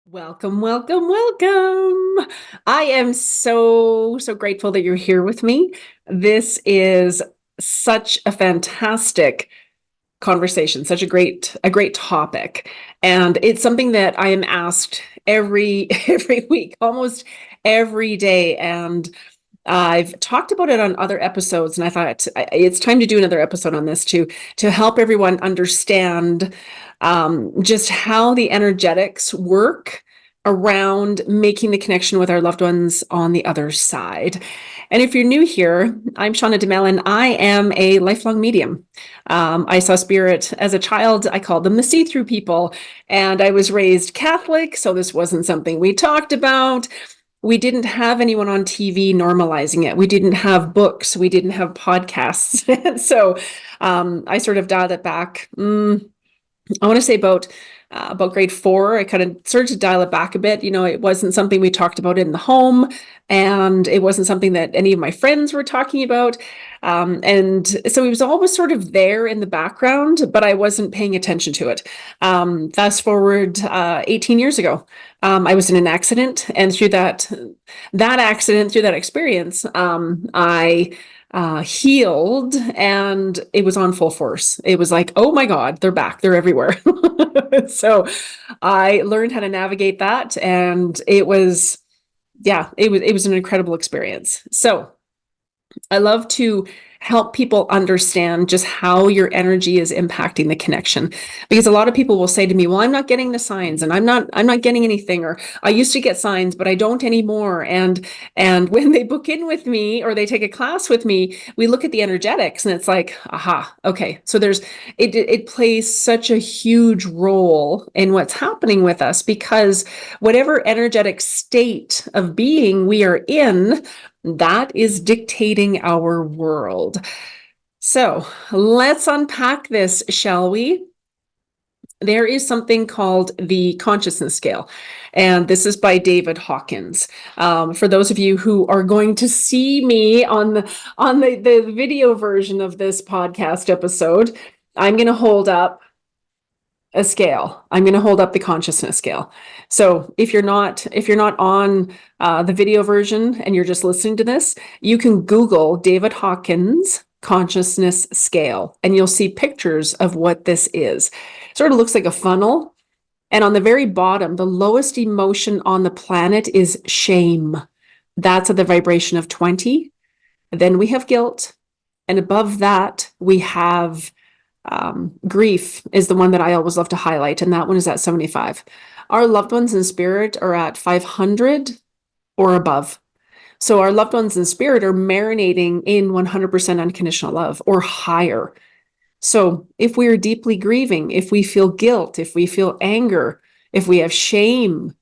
Welcome, welcome, welcome. I am so grateful that you're here with me. This is such a fantastic conversation, such a great topic. And it's something that I am asked every every week, almost every day. And I've talked about it on other episodes, and I thought it's time to do another episode on this to help everyone understand just how the energetics work around making the connection with our loved ones on the other side. And if you're new here, I'm Shauna Domalain. I am a lifelong medium. I saw spirit as a child. I called them the see-through people, and I was raised Catholic, so this wasn't something we talked about. We didn't have anyone on TV normalizing it. We didn't have books. We didn't have podcasts. So I sort of dialed it back. I want to say about grade 4. I kind of started to dial it back a bit. It wasn't something we talked about in the home, and it wasn't something that any of my friends were talking about. And so it was always sort of there in the background, but I wasn't paying attention to it. Fast forward 18 years ago, I was in an accident, and through that accident, through that experience, I healed, and it was on full force. It was like, oh my God, they're back. They're everywhere. So I learned how to navigate that, and it was an incredible experience. So I love to help people understand just how your energy is impacting the connection, because a lot of people will say to me, well, I'm not getting the signs, and I'm not getting anything, or I used to get signs but I don't anymore. And when they book in with me or they take a class with me, we look at the energetics, and it's like, aha, okay, so it plays such a huge role in what's happening with us, because whatever energetic state of being we are in, that is dictating our world. So let's unpack this, shall we? There is something called the consciousness scale, and this is by David Hawkins. For those of you who are going to see me on the video version of this podcast episode, I'm going to hold up a scale. I'm going to hold up the consciousness scale. So if you're not on the video version and you're just listening to this, you can Google David Hawkins consciousness scale, and you'll see pictures of what this is. It sort of looks like a funnel. And on the very bottom, the lowest emotion on the planet is shame. That's at the vibration of 20. Then we have guilt. And above that, we have grief is the one that I always love to highlight, and that one is at 75. Our loved ones in spirit are at 500 or above. So our loved ones in spirit are marinating in 100% unconditional love or higher. So if we are deeply grieving, if we feel guilt, if we feel anger, if we have shame,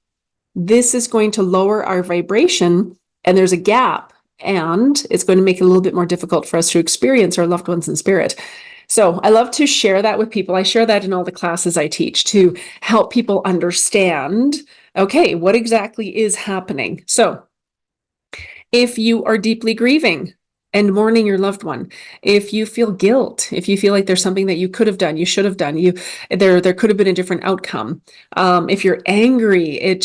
this is going to lower our vibration, and there's a gap, and it's going to make it a little bit more difficult for us to experience our loved ones in spirit. So I love to share that with people. I share that in all the classes I teach to help people understand, okay, what exactly is happening. So if you are deeply grieving and mourning your loved one, if you feel guilt, if you feel like there's something that you could have done, you should have done, there could have been a different outcome. If you're angry,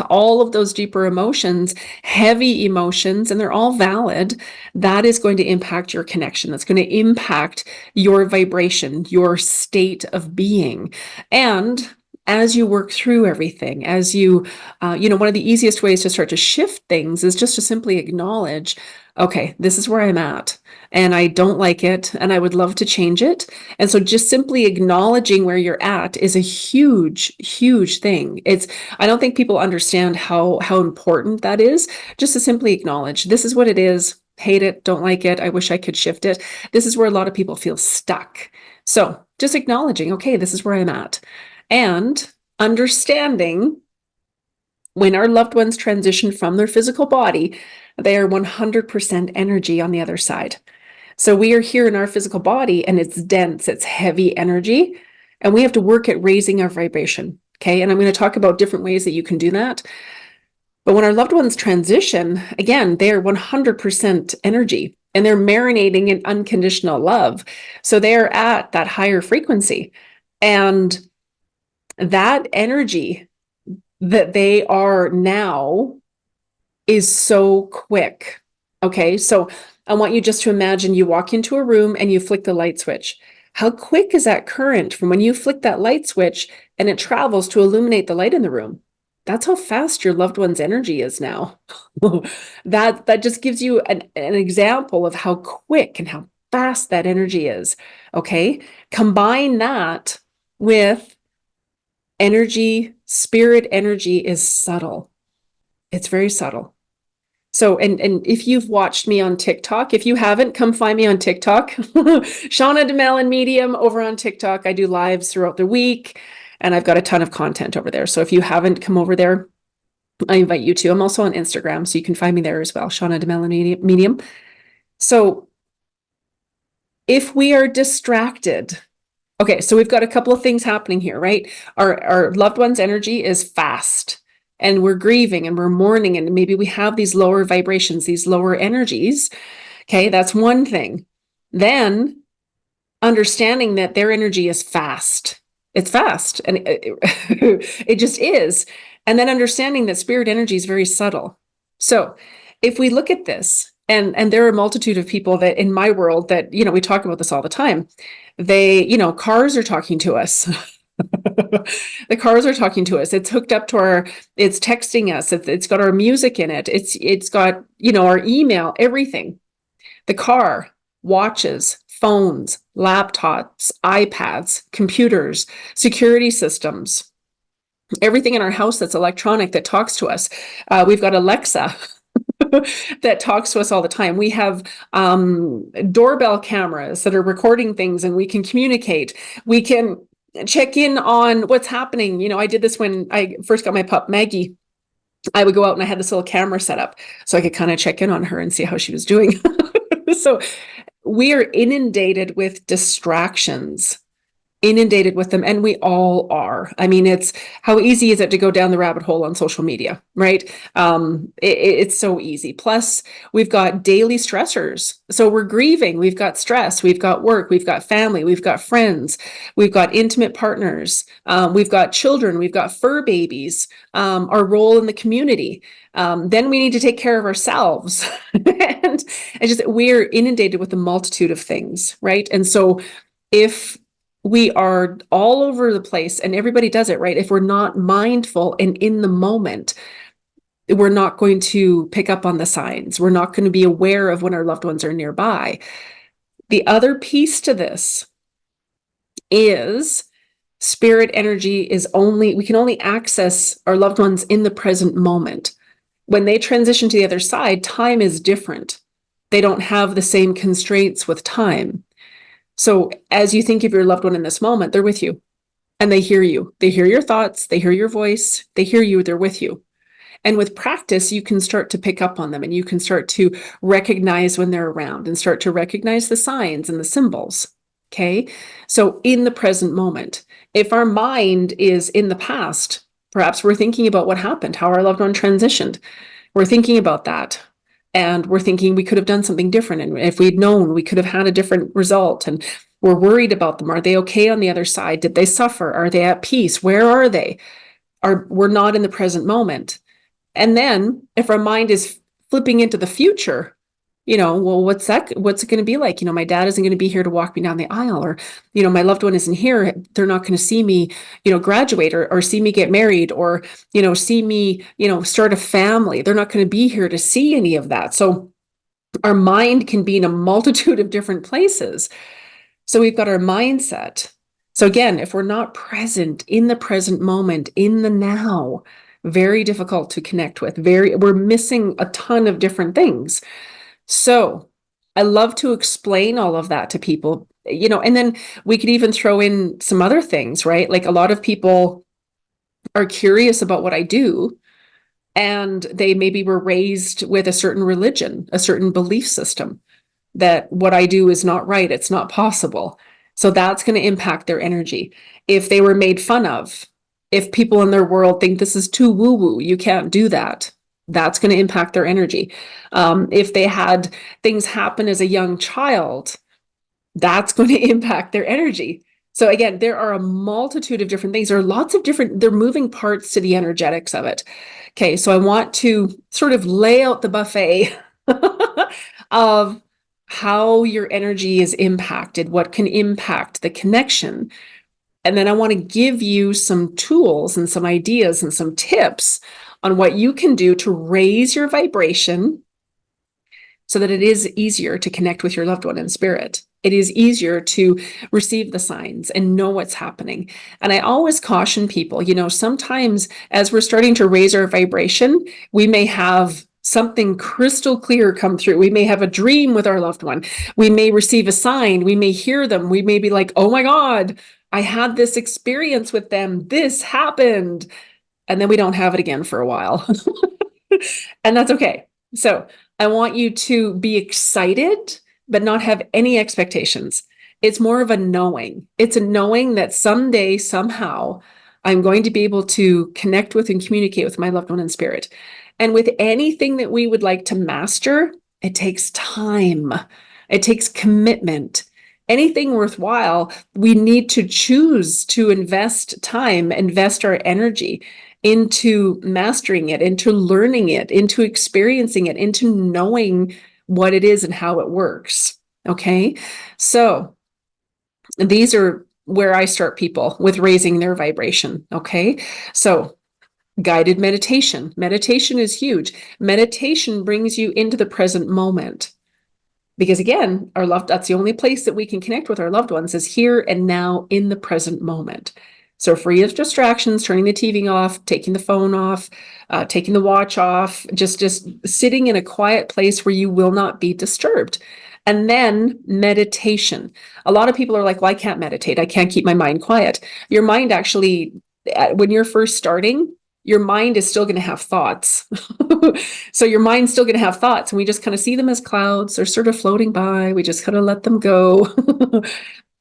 all of those deeper emotions, heavy emotions, and they're all valid, that is going to impact your connection. That's going to impact your vibration, your state of being. And as you work through everything, as one of the easiest ways to start to shift things is just to simply acknowledge, okay, this is where I'm at, and I don't like it, and I would love to change it. And so just simply acknowledging where you're at is a huge, huge thing. I don't think people understand how important that is, just to simply acknowledge, this is what it is, hate it, don't like it, I wish I could shift it. This is where a lot of people feel stuck. So just acknowledging, okay, this is where I'm at. And understanding when our loved ones transition from their physical body, they are 100% energy on the other side. So we are here in our physical body, and it's dense, it's heavy energy, and we have to work at raising our vibration. Okay. And I'm going to talk about different ways that you can do that. But when our loved ones transition, again, they are 100% energy, and they're marinating in unconditional love. So they're at that higher frequency. And that energy that they are now is so quick. Okay, so I want you just to imagine you walk into a room and you flick the light switch. How quick is that current from when you flick that light switch and it travels to illuminate the light in the room? That's how fast your loved one's energy is now. That just gives you an example of how quick and how fast that energy is. Okay, combine that with energy, spirit energy is subtle. It's very subtle. So, and if you've watched me on TikTok, if you haven't, come find me on TikTok. Shauna Domalain Medium over on TikTok. I do lives throughout the week and I've got a ton of content over there. So if you haven't come over there, I invite you to. I'm also on Instagram, so you can find me there as well, Shauna Domalain Medium. So if we are distracted, okay, so we've got a couple of things happening here, right? Our loved one's energy is fast and we're grieving and we're mourning and maybe we have these lower vibrations, these lower energies. Okay, that's one thing. Then understanding that their energy is fast. It's fast and it just is. And then understanding that spirit energy is very subtle. So if we look at this, and there are a multitude of people that in my world that, we talk about this all the time. Cars are talking to us. The cars are talking to us. It's hooked up to it's texting us. It's got our music in it. It's got, our email, everything. The car, watches, phones, laptops, iPads, computers, security systems, everything in our house that's electronic that talks to us. We've got Alexa that talks to us all the time. We have doorbell cameras that are recording things and we can communicate. We can check in on what's happening. I did this when I first got my pup, Maggie. I would go out and I had this little camera set up so I could kind of check in on her and see how she was doing. So we are inundated with distractions, inundated with them, and we all are. I mean, it's how easy is it to go down the rabbit hole on social media, right? It's so easy. Plus, we've got daily stressors. So we're grieving. We've got stress. We've got work. We've got family. We've got friends. We've got intimate partners. We've got children. We've got fur babies. Our role in the community. Then we need to take care of ourselves. And we're inundated with a multitude of things, right? And so if we are all over the place and everybody does it, right? If we're not mindful and in the moment, we're not going to pick up on the signs. We're not going to be aware of when our loved ones are nearby. The other piece to this is spirit energy we can only access our loved ones in the present moment. When they transition to the other side, time is different. They don't have the same constraints with time. So as you think of your loved one in this moment, they're with you and they hear you. They hear your thoughts. They hear your voice. They hear you. They're with you. And with practice, you can start to pick up on them and you can start to recognize when they're around and start to recognize the signs and the symbols. Okay. So in the present moment, if our mind is in the past, perhaps we're thinking about what happened, how our loved one transitioned. We're thinking about that. And we're thinking we could have done something different. And if we'd known, we could have had a different result. And we're worried about them. Are they okay on the other side? Did they suffer? Are they at peace? Where are they? We're not in the present moment. And then if our mind is flipping into the future, well, what's it going to be like? My dad isn't going to be here to walk me down the aisle, or, my loved one isn't here. They're not going to see me, graduate or see me get married or, see me, start a family. They're not going to be here to see any of that. So our mind can be in a multitude of different places. So we've got our mindset. So again, if we're not present in the present moment, in the now, very difficult to connect with. We're missing a ton of different things. So I love to explain all of that to people, and then we could even throw in some other things, right? Like a lot of people are curious about what I do, and they maybe were raised with a certain religion, a certain belief system that what I do is not right. It's not possible. So that's going to impact their energy. If they were made fun of, if people in their world think this is too woo-woo, you can't do that. That's going to impact their energy. If they had things happen as a young child, that's going to impact their energy. So again, there are a multitude of different things. There are lots of they're moving parts to the energetics of it. Okay, so I want to sort of lay out the buffet of how your energy is impacted, what can impact the connection. And then I want to give you some tools and some ideas and some tips on what you can do to raise your vibration so that it is easier to connect with your loved one in spirit. It is easier to receive the signs and know what's happening. And I always caution people, sometimes as we're starting to raise our vibration, we may have something crystal clear come through. We may have a dream with our loved one. We may receive a sign. We may hear them. We may be like, oh my God, I had this experience with them. This happened. And then we don't have it again for a while. And that's okay. So I want you to be excited, but not have any expectations. It's more of a knowing. It's a knowing that someday, somehow, I'm going to be able to connect with and communicate with my loved one in spirit. And with anything that we would like to master, it takes time. It takes commitment. Anything worthwhile, we need to choose to invest time, invest our energy into mastering it, into learning it, into experiencing it, into knowing what it is and how it works. Okay. So these are where I start people with raising their vibration. Okay. So guided meditation. Meditation is huge. Meditation brings you into the present moment. Because again, that's the only place that we can connect with our loved ones is here and now in the present moment. So free of distractions, turning the TV off, taking the phone off, taking the watch off, just sitting in a quiet place where you will not be disturbed. And then meditation. A lot of people are like, well, I can't meditate. I can't keep my mind quiet. Your mind actually, when you're first starting, your mind is still going to have thoughts. So your mind's still going to have thoughts, and we just kind of see them as clouds. They're sort of floating by. We just kind of let them go.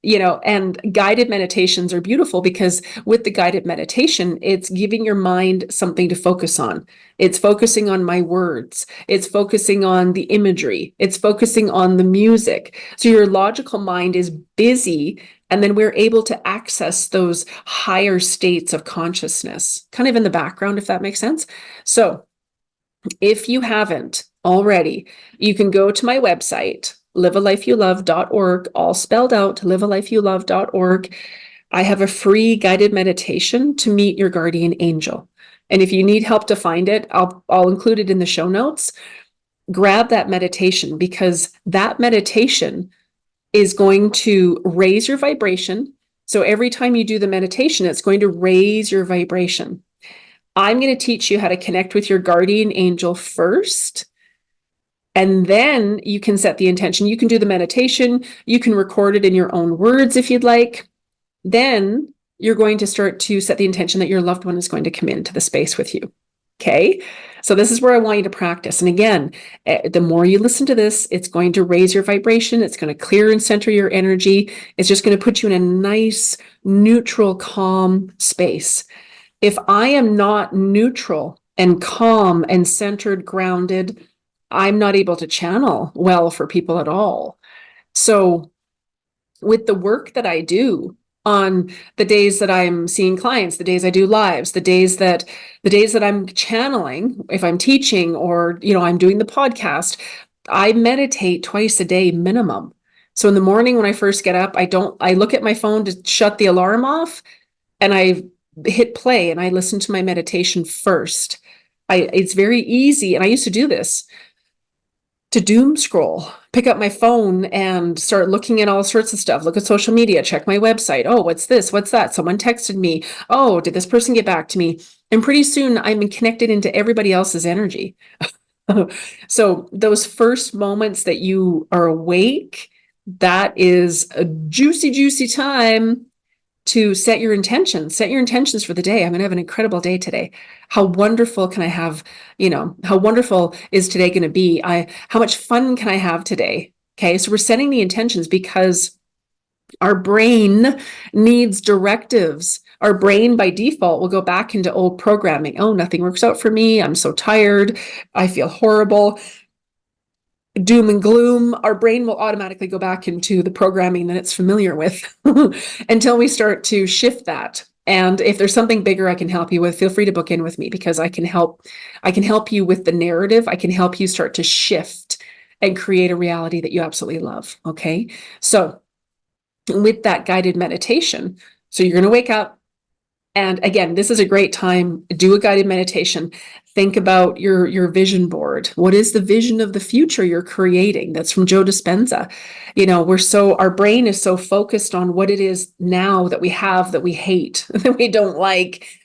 And guided meditations are beautiful because with the guided meditation, it's giving your mind something to focus on. It's focusing on my words. It's focusing on the imagery. It's focusing on the music. So your logical mind is busy, and then we're able to access those higher states of consciousness, kind of in the background, if that makes sense. So if you haven't already, you can go to my website, livealifeyoulove.org, all spelled out, livealifeyoulove.org. I have a free guided meditation to meet your guardian angel. And if you need help to find it, I'll include it in the show notes. Grab that meditation because that meditation is going to raise your vibration. So every time you do the meditation, it's going to raise your vibration. I'm going to teach you how to connect with your guardian angel first. And then you can set the intention. You can do the meditation. You can record it in your own words if you'd like. Then you're going to start to set the intention that your loved one is going to come into the space with you. Okay. So this is where I want you to practice. And again, the more you listen to this, it's going to raise your vibration. It's going to clear and center your energy. It's just going to put you in a nice, neutral, calm space. If I am not neutral and calm and centered, grounded, I'm not able to channel well for people at all. So with the work that I do on the days that I'm seeing clients, the days I do lives, the days that I'm channeling, if I'm teaching or, I'm doing the podcast, I meditate twice a day minimum. So in the morning when I first get up, I look at my phone to shut the alarm off and I hit play and I listen to my meditation first. It's very easy. And I used to do this, to doom scroll, pick up my phone and start looking at all sorts of stuff, look at social media, check my website. Oh, what's this? What's that? Someone texted me. Oh, did this person get back to me? And pretty soon I'm connected into everybody else's energy. So those first moments that you are awake, that is a juicy, juicy time to set your intentions for the day. I'm going to have an incredible day today. How wonderful can I have, how wonderful is today going to be? How much fun can I have today? Okay. So we're setting the intentions because our brain needs directives. Our brain by default will go back into old programming. Oh, nothing works out for me. I'm so tired. I feel horrible. doom and gloom, our brain will automatically go back into the programming that it's familiar with until we start to shift that. And if there's something bigger I can help you with, feel free to book in with me, because I can help you with the narrative. I can help you start to shift and create a reality that you absolutely love. Okay. So with that guided meditation, so you're going to wake up. And again, this is a great time. Do a guided meditation. Think about your vision board. What is the vision of the future you're creating? That's from Joe Dispenza. Our brain is so focused on what it is now that we have, that we hate, that we don't like.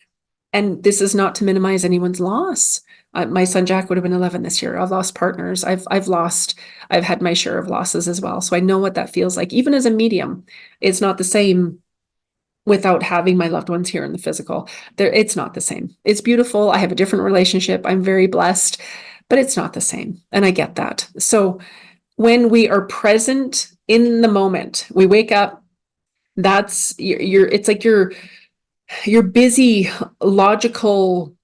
And this is not to minimize anyone's loss. My son Jack would have been 11 this year. I've lost partners. I've had my share of losses as well. So I know what that feels like. Even as a medium, it's not the same without having my loved ones here in the physical. It's not the same. It's beautiful. I have a different relationship. I'm very blessed, but it's not the same. And I get that. So when we are present in the moment, we wake up, it's like your busy, logical,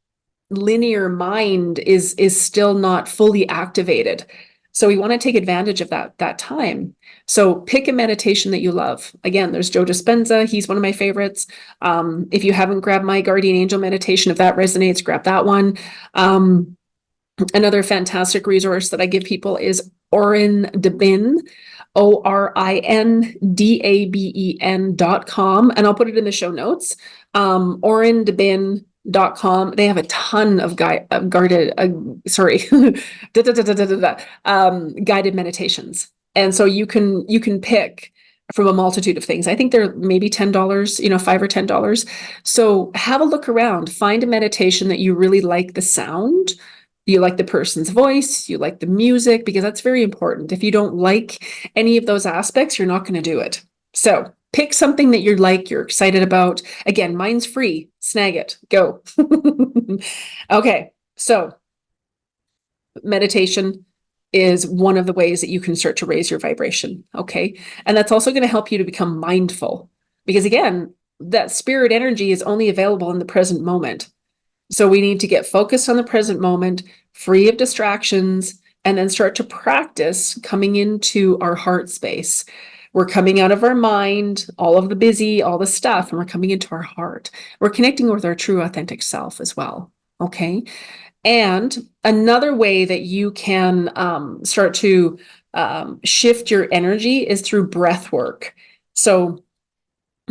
linear mind is still not fully activated. So we want to take advantage of that time. So pick a meditation that you love. Again, there's Joe Dispenza. He's one of my favorites. If you haven't grabbed my guardian angel meditation, if that resonates, grab that one. Another fantastic resource that I give people is Orin Dabin, ORINDABEN.com. And I'll put it in the show notes. OrinDabin.com. They have a ton of guided meditations. And so you can pick from a multitude of things. I think they're maybe $10, $5 or $10. So have a look around, find a meditation that you really like the sound, you like the person's voice, you like the music, because that's very important. If you don't like any of those aspects, you're not going to do it. So pick something that you're excited about. Again, mine's free. Snag it. Go. Okay. So meditation is one of the ways that you can start to raise your vibration. Okay. And that's also going to help you to become mindful, because again, that spirit energy is only available in the present moment. So we need to get focused on the present moment, free of distractions, and then start to practice coming into our heart space. We're coming out of our mind, all of the busy, all the stuff, and we're coming into our heart. We're connecting with our true authentic self as well. Okay. And another way that you can start to shift your energy is through breath work. So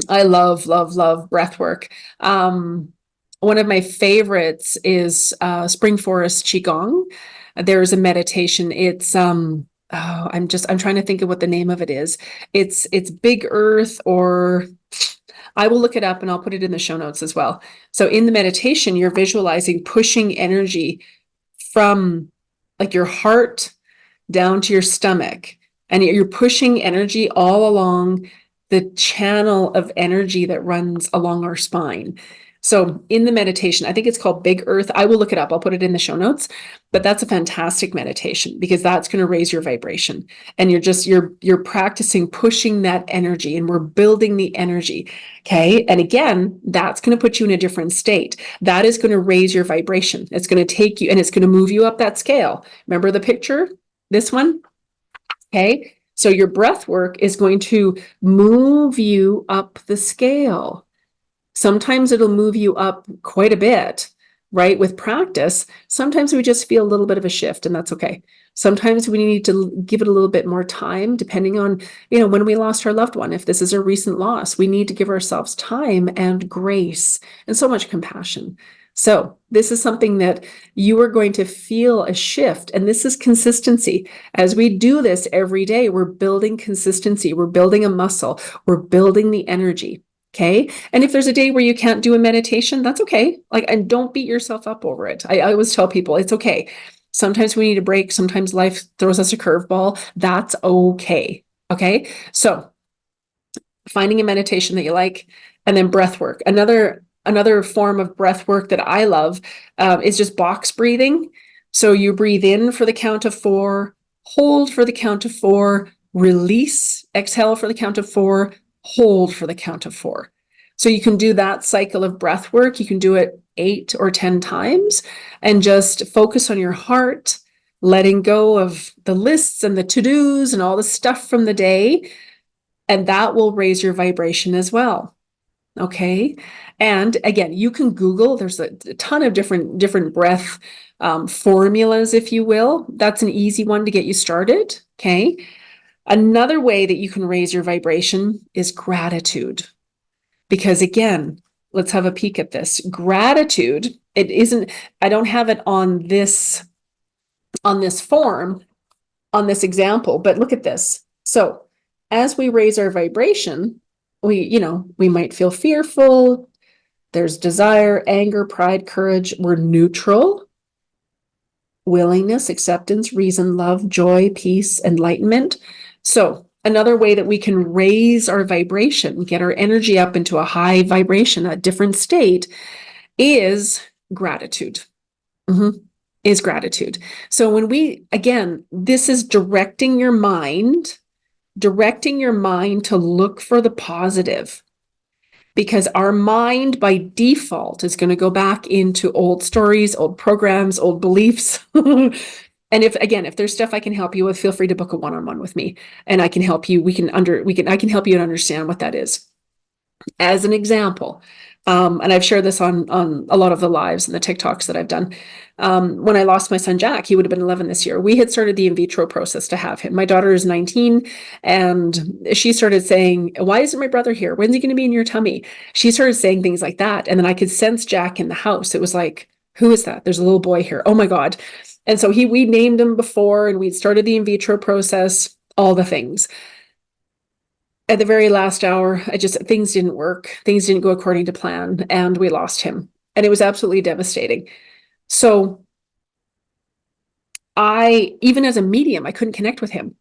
I love, love, love breath work. One of my favorites is Spring Forest Qigong. There's a meditation. It's I'm trying to think of what the name of it is. It's Big Earth, or I will look it up and I'll put it in the show notes as well. So in the meditation, you're visualizing pushing energy from like your heart down to your stomach, and you're pushing energy all along the channel of energy that runs along our spine. So in the meditation, I think it's called Big Earth. I will look it up. I'll put it in the show notes, but that's a fantastic meditation, because that's going to raise your vibration. And you're practicing pushing that energy, and we're building the energy. Okay. And again, that's going to put you in a different state. That is going to raise your vibration. It's going to take you, and it's going to move you up that scale. Remember the picture, this one? Okay. So your breath work is going to move you up the scale. Sometimes it'll move you up quite a bit, right? With practice, sometimes we just feel a little bit of a shift, and that's okay. Sometimes we need to give it a little bit more time, depending on, when we lost our loved one. If this is a recent loss, we need to give ourselves time and grace and so much compassion. So this is something that you are going to feel a shift, and this is consistency. As we do this every day, we're building consistency. We're building a muscle. We're building the energy. Okay. And if there's a day where you can't do a meditation, that's okay. And don't beat yourself up over it. I always tell people it's okay. Sometimes we need a break. Sometimes life throws us a curveball. That's okay. Okay. So finding a meditation that you like, and then breath work. Another form of breath work that I love is just box breathing. So you breathe in for the count of 4, hold for the count of 4, release, exhale for the count of 4, hold for the count of 4. So you can do that cycle of breath work. You can do it 8 or 10 times, and just focus on your heart, letting go of the lists and the to-dos and all the stuff from the day. And that will raise your vibration as well. Okay. And again, you can Google, there's a ton of different breath formulas, if you will. That's an easy one to get you started. Okay. Another way that you can raise your vibration is gratitude. Because again, let's have a peek at this. Gratitude, it isn't, I don't have it on this form, on this example, but look at this. So as we raise our vibration, we might feel fearful. There's desire, anger, pride, courage. We're neutral. Willingness, acceptance, reason, love, joy, peace, enlightenment. So another way that we can raise our vibration, get our energy up into a high vibration, a different state, is gratitude. Is gratitude. So again, this is directing your mind to look for the positive. Because our mind by default is going to go back into old stories, old programs, old beliefs. And if there's stuff I can help you with, feel free to book a one-on-one with me and I can help you. I can help you to understand what that is. As an example, and I've shared this on a lot of the lives and the TikToks that I've done. When I lost my son, Jack, he would have been 11 this year. We had started the in vitro process to have him. My daughter is 19 and she started saying, why isn't my brother here? When's he going to be in your tummy? She started saying things like that. And then I could sense Jack in the house. It was like, who is that? There's a little boy here. Oh my God. And so we named him before and we'd started the in vitro process, all the things. At the very last hour, things didn't work. Things didn't go according to plan and we lost him. And it was absolutely devastating. So even as a medium, I couldn't connect with him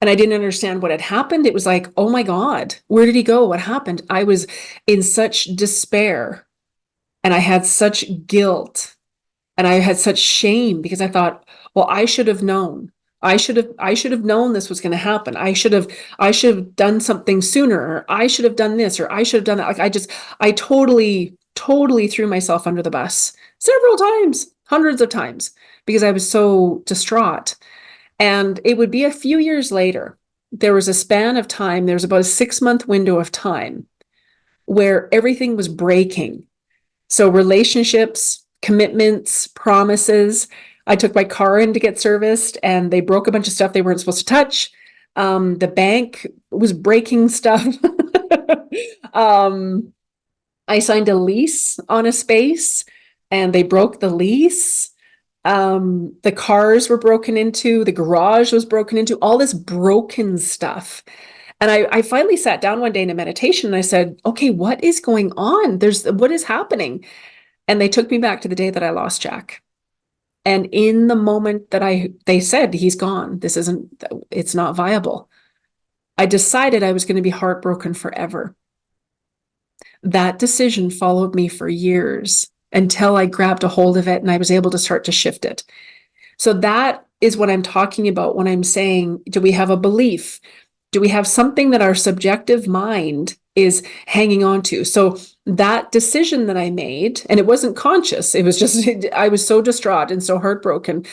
and I didn't understand what had happened. It was like, oh my God, where did he go? What happened? I was in such despair and I had such guilt and I had such shame because I thought, well, I should have known. I should have known this was going to happen. I should have done something sooner, or I should have done this, or I should have done that. Like I totally threw myself under the bus several times, hundreds of times, because I was so distraught. And it would be a few years later, there was a span of time, there was about a 6-month window of time where everything was breaking. So relationships, commitments, promises. I took my car in to get serviced and they broke a bunch of stuff they weren't supposed to touch. The bank was breaking stuff. I signed a lease on a space and they broke the lease. The cars were broken into, the garage was broken into, all this broken stuff. And I finally sat down one day in a meditation and I said, okay, what is going on? What is happening? And they took me back to the day that I lost Jack. And in the moment that they said, he's gone, it's not viable. I decided I was going to be heartbroken forever. That decision followed me for years until I grabbed a hold of it and I was able to start to shift it. So that is what I'm talking about when I'm saying, do we have a belief? Do we have something that our subjective mind is hanging on to? So that decision that I made, and it wasn't conscious, it was just, I was so distraught and so heartbroken.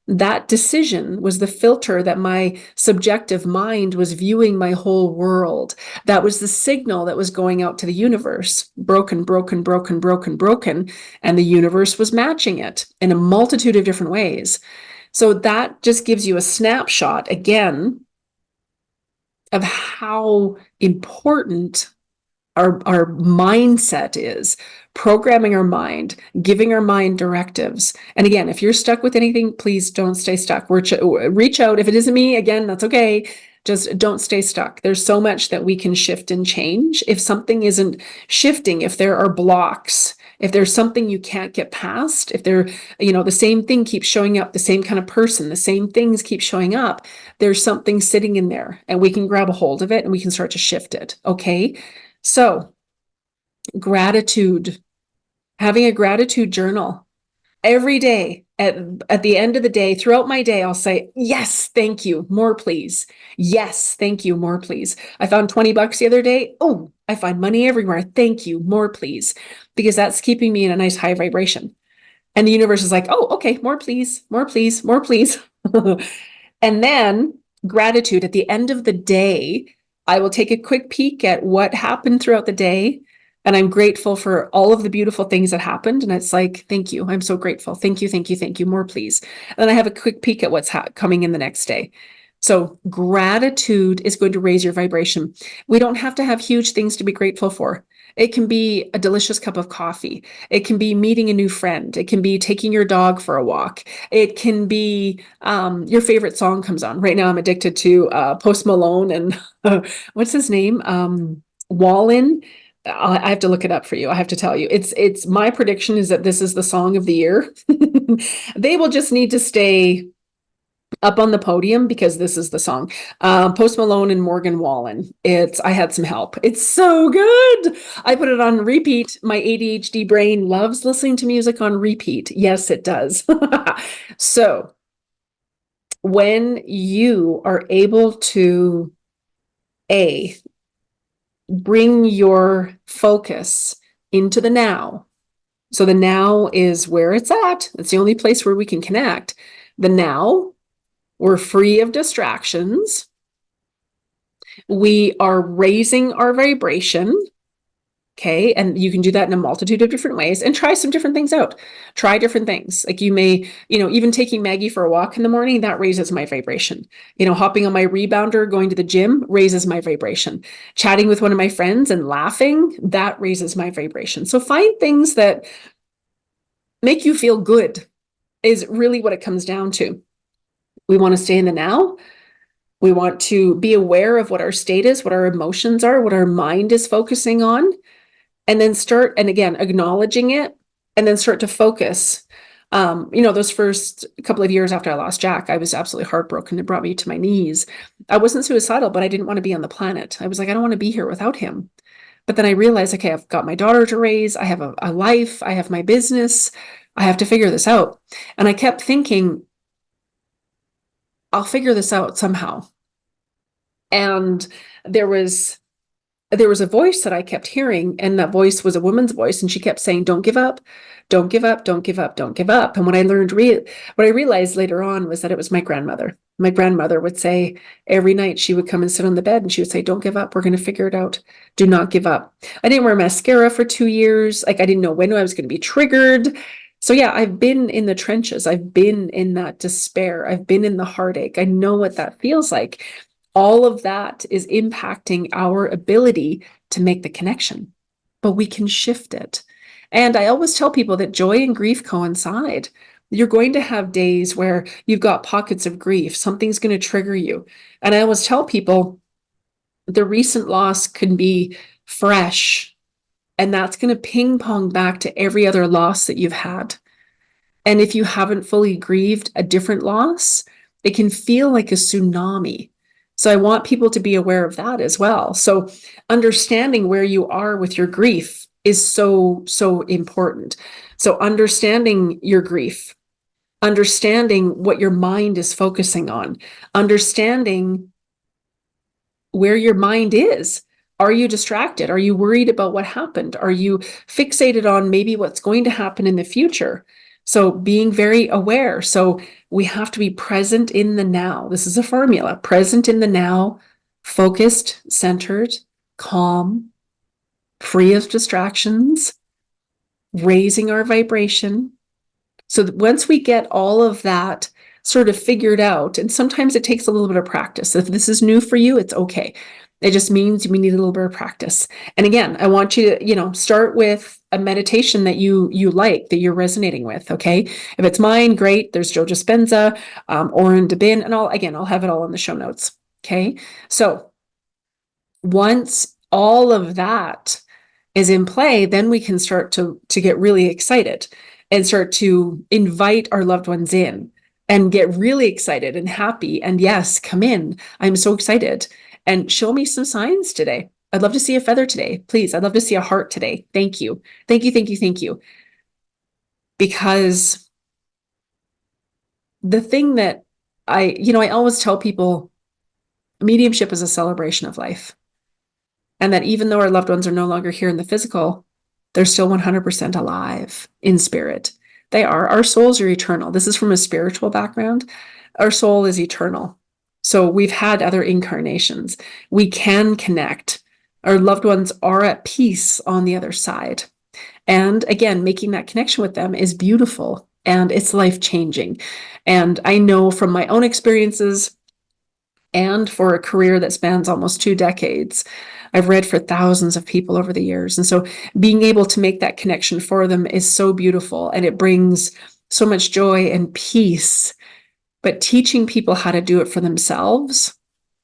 That decision was the filter that my subjective mind was viewing my whole world. That was the signal that was going out to the universe. Broken, broken, broken, broken, broken. And the universe was matching it in a multitude of different ways. So that just gives you a snapshot, again, of how important our mindset is, programming our mind, giving our mind directives. And again, if you're stuck with anything, please don't stay stuck. Reach out. If it isn't me, again, that's okay. Just don't stay stuck. There's so much that we can shift and change. If something isn't shifting, if there are blocks, if there's something you can't get past, if the same thing keeps showing up, the same kind of person, the same things keep showing up, there's something sitting in there and we can grab a hold of it and we can start to shift it. Okay. So gratitude, having a gratitude journal every day at the end of the day, throughout my day, I'll say, yes, thank you, more please. Yes, thank you, more please. I found $20 the other day. Oh, I find money everywhere. Thank you, more please. Because that's keeping me in a nice high vibration. And the universe is like, oh, okay, more please, more please, more please. And then gratitude at the end of the day, I will take a quick peek at what happened throughout the day. And I'm grateful for all of the beautiful things that happened. And it's like, thank you. I'm so grateful. Thank you. Thank you. Thank you. More, please. And then I have a quick peek at what's coming in the next day. So gratitude is going to raise your vibration. We don't have to have huge things to be grateful for. It can be a delicious cup of coffee. It can be meeting a new friend. It can be taking your dog for a walk. It can be your favorite song comes on. Right now, I'm addicted to Post Malone and what's his name? Wallin. I have to look it up for you. I have to tell you, it's my prediction is that this is the song of the year. They will just need to stay up on the podium because this is the song. Post Malone and Morgan Wallen. I had some help. It's so good. I put it on repeat. My ADHD brain loves listening to music on repeat. Yes, it does. So when you are able to bring your focus into the now. So the now is where it's at. It's the only place where we can connect. The now, we're free of distractions. We are raising our vibration. Okay. And you can do that in a multitude of different ways and try some different things out. Try different things. Like you may, even taking Maggie for a walk in the morning, that raises my vibration. Hopping on my rebounder, going to the gym raises my vibration. Chatting with one of my friends and laughing, that raises my vibration. So find things that make you feel good is really what it comes down to. We want to stay in the now. We want to be aware of what our state is, what our emotions are, what our mind is focusing on. And then again, acknowledging it, and then start to focus. Those first couple of years after I lost Jack, I was absolutely heartbroken. It brought me to my knees. I wasn't suicidal, but I didn't want to be on the planet. I was like, I don't want to be here without him. But then I realized, okay, I've got my daughter to raise. I have a life. I have my business. I have to figure this out. And I kept thinking, I'll figure this out somehow. And there was a voice that I kept hearing, and that voice was a woman's voice, and she kept saying, don't give up, don't give up, don't give up, don't give up. And what I realized later on was that it was my grandmother. My grandmother would say every night, she would come and sit on the bed and she would say, don't give up, we're going to figure it out. Do not give up. I didn't wear mascara for 2 years. Like I didn't know when I was going to be triggered. So yeah, I've been in the trenches. I've been in that despair. I've been in the heartache. I know what that feels like. All of that is impacting our ability to make the connection, but we can shift it. And I always tell people that joy and grief coincide. You're going to have days where you've got pockets of grief. Something's going to trigger you. And I always tell people the recent loss can be fresh, and that's going to ping pong back to every other loss that you've had. And if you haven't fully grieved a different loss, it can feel like a tsunami. So I want people to be aware of that as well. So understanding where you are with your grief is so, so important. So understanding your grief, understanding what your mind is focusing on, understanding where your mind is. Are you distracted? Are you worried about what happened? Are you fixated on maybe what's going to happen in the future? So being very aware. So we have to be present in the now. This is a formula. Present in the now, focused, centered, calm, free of distractions, raising our vibration. So that once we get all of that sort of figured out, and sometimes it takes a little bit of practice. If this is new for you, it's okay. It just means we need a little bit of practice. And again, I want you to, start with a meditation that you like, that you're resonating with. Okay. If it's mine, great. There's Joe Dispenza, Oren Debin, and I'll have it all in the show notes. Okay. So once all of that is in play, then we can start to get really excited and start to invite our loved ones in and get really excited and happy. And yes, come in. I'm so excited. And show me some signs today. I'd love to see a feather today. Please, I'd love to see a heart today. Thank you. Thank you, thank you, thank you. Because the thing that I always tell people, mediumship is a celebration of life. And that even though our loved ones are no longer here in the physical, they're still 100% alive in spirit. They are. Our souls are eternal. This is from a spiritual background. our soul is eternal. So we've had other incarnations. We can connect. Our loved ones are at peace on the other side. And again, making that connection with them is beautiful and it's life-changing. And I know from my own experiences and for a career that spans almost 2 decades, I've read for thousands of people over the years. And so being able to make that connection for them is so beautiful and it brings so much joy and peace. But teaching people how to do it for themselves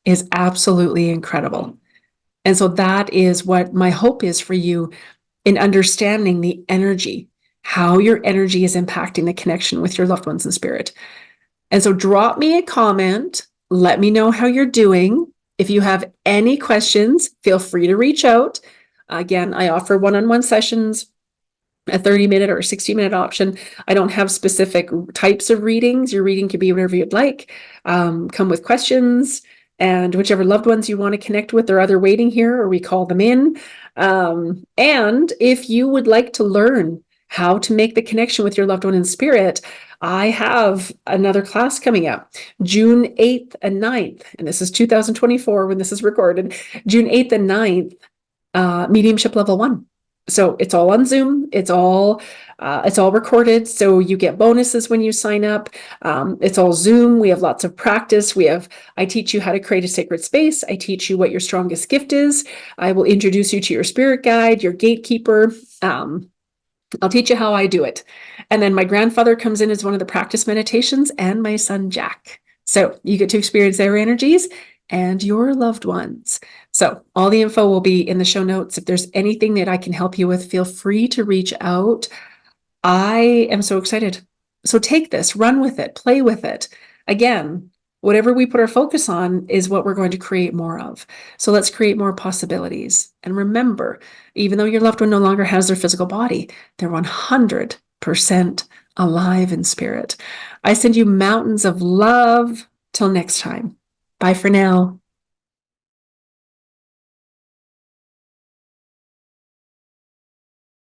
is absolutely incredible. And so that is what my hope is for you in understanding the energy, how your energy is impacting the connection with your loved ones in spirit. And so drop me a comment. Let me know how you're doing. If you have any questions, feel free to reach out. Again, I offer one-on-one sessions, a 30-minute or a 60-minute option. I don't have specific types of readings. Your reading could be whatever you'd like. Come with questions, and whichever loved ones you want to connect with, they're either waiting here or we call them in. And if you would like to learn how to make the connection with your loved one in spirit, I have another class coming up, June 8th and 9th, and this is 2024 when this is recorded, June 8th and 9th, mediumship level 1. So it's all on Zoom. It's all recorded. So you get bonuses when you sign up. It's all Zoom. We have lots of practice. I teach you how to create a sacred space. I teach you what your strongest gift is. I will introduce you to your spirit guide, your gatekeeper. I'll teach you how I do it. And then my grandfather comes in as one of the practice meditations and my son, Jack. So you get to experience their energies and your loved ones. So all the info will be in the show notes. If there's anything that I can help you with, feel free to reach out. I am so excited. So take this, run with it, play with it. Again, whatever we put our focus on is what we're going to create more of. So let's create more possibilities. And remember, even though your loved one no longer has their physical body, they're 100% alive in spirit. I send you mountains of love. Till next time. Bye for now.